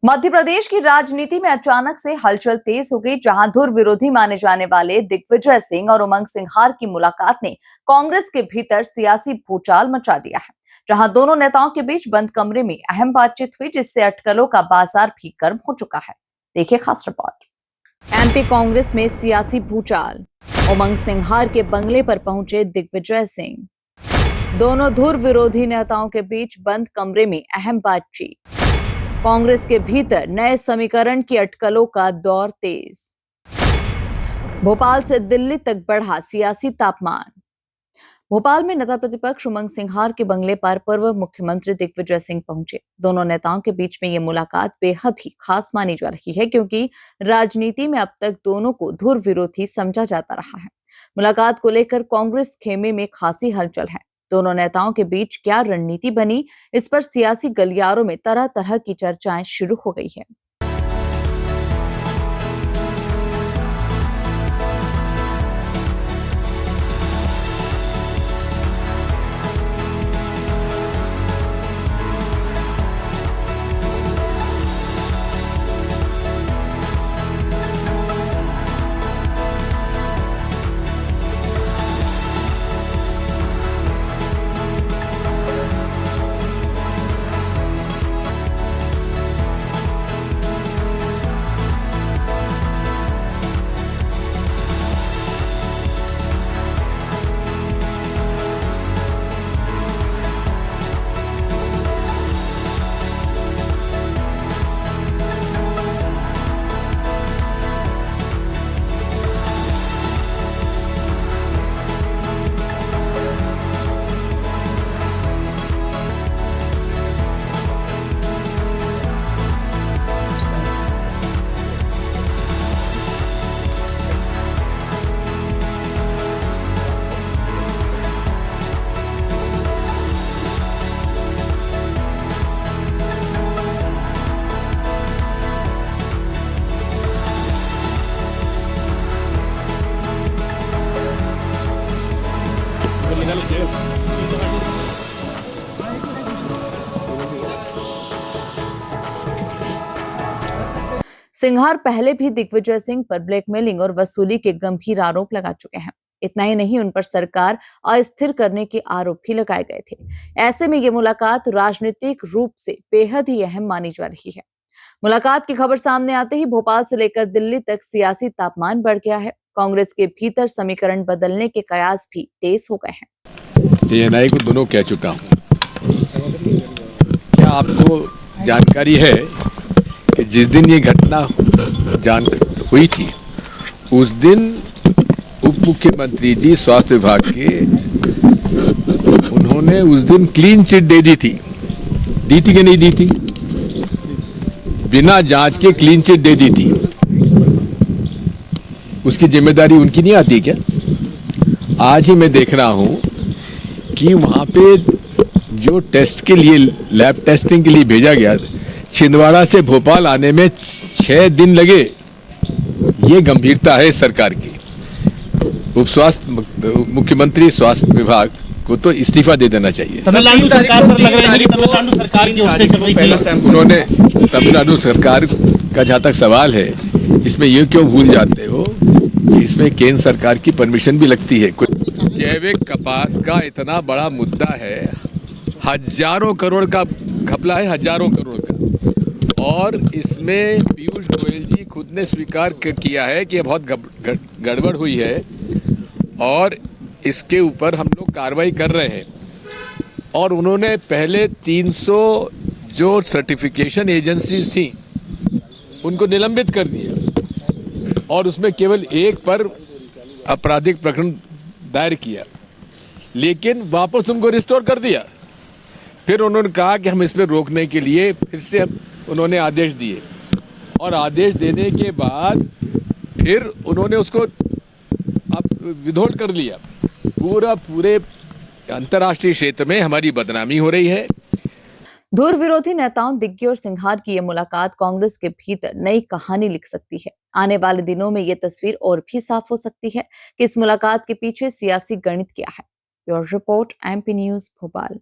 मध्य प्रदेश की राजनीति में अचानक से हलचल तेज हो गई, जहां धुर विरोधी माने जाने वाले दिग्विजय सिंह और उमंग सिंघार की मुलाकात ने कांग्रेस के भीतर सियासी भूचाल मचा दिया है। जहां दोनों नेताओं के बीच बंद कमरे में अहम बातचीत हुई, जिससे अटकलों का बाजार भी गर्म हो चुका है। देखिए खास रिपोर्ट। एमपी कांग्रेस में सियासी भूचाल। उमंग सिंघार के बंगले पर पहुंचे दिग्विजय सिंह। दोनों धुर विरोधी नेताओं के बीच बंद कमरे में अहम बातचीत। कांग्रेस के भीतर नए समीकरण की अटकलों का दौर तेज। भोपाल से दिल्ली तक बढ़ा सियासी तापमान। भोपाल में नेता प्रतिपक्ष उमंग सिंघार के बंगले पर पूर्व मुख्यमंत्री दिग्विजय सिंह पहुंचे। दोनों नेताओं के बीच में ये मुलाकात बेहद ही खास मानी जा रही है, क्योंकि राजनीति में अब तक दोनों को धुर विरोधी समझा जाता रहा है। मुलाकात को लेकर कांग्रेस खेमे में खासी हलचल है। दोनों नेताओं के बीच क्या रणनीति बनी, इस पर सियासी गलियारों में तरह तरह की चर्चाएं शुरू हो गई है। सिंघार पहले भी दिग्विजय सिंह पर ब्लैकमेलिंग और वसूली के गंभीर आरोप लगा चुके हैं। इतना ही नहीं, उन पर सरकार अस्थिर करने के आरोप भी लगाए गए थे। ऐसे में ये मुलाकात राजनीतिक रूप से बेहद ही अहम मानी जा रही है। मुलाकात की खबर सामने आते ही भोपाल से लेकर दिल्ली तक सियासी तापमान बढ़ गया है। कांग्रेस के भीतर समीकरण बदलने के कयास भी तेज हो गए हैं। एएनआई को दोनों कह चुका हूं। क्या आपको जानकारी है कि जिस दिन ये घटना हुई थी, उस दिन उप मुख्यमंत्री जी स्वास्थ्य विभाग के, उन्होंने उस दिन क्लीन चिट दे दी थी कि नहीं दी थी? बिना जांच के क्लीन चिट दे दी थी। उसकी जिम्मेदारी उनकी नहीं आती क्या? आज ही मैं देख रहा हूं कि वहां पे जो टेस्ट के लिए, लैब टेस्टिंग के लिए भेजा गया, छिंदवाड़ा से भोपाल आने में 6 दिन लगे। ये गंभीरता है सरकार की। उप मुख्यमंत्री स्वास्थ्य विभाग को तो इस्तीफा दे देना चाहिए। तमिलनाडु सरकार पर लग रहा है कि तमिलनाडु सरकार की उससे चल रही थी। उन्होंने तमिलनाडु सरकार का जहाँ तक सवाल है, इसमें ये क्यों भूल जाते हो कि इसमें केंद्र सरकार की परमिशन भी लगती है। जैविक कपास का इतना बड़ा मुद्दा है, हजारों करोड़ का घपला है, हजारों करोड़ का। और इसमें पीयूष गोयल जी खुद ने स्वीकार किया है कि बहुत गड़बड़ हुई है और इसके ऊपर हम लोग कार्रवाई कर रहे हैं। और उन्होंने पहले 300 जो सर्टिफिकेशन एजेंसीज थी, उनको निलंबित कर दिया और उसमें केवल एक पर आपराधिक प्रकरण दायर किया, लेकिन वापस उनको रिस्टोर कर दिया। फिर उन्होंने कहा कि हम इस पर रोकने के लिए फिर से उन्होंने आदेश दिए, और आदेश देने के बाद फिर उन्होंने उसको अब विथहोल्ड कर लिया। पूरे अंतर्राष्ट्रीय क्षेत्र में हमारी बदनामी हो रही है। धुर विरोधी नेताओं दिग्गी और सिंघार की ये मुलाकात कांग्रेस के भीतर नई कहानी लिख सकती है। आने वाले दिनों में ये तस्वीर और भी साफ हो सकती है कि इस मुलाकात के पीछे सियासी गणित क्या है। Bureau report, MP news, Bhopal.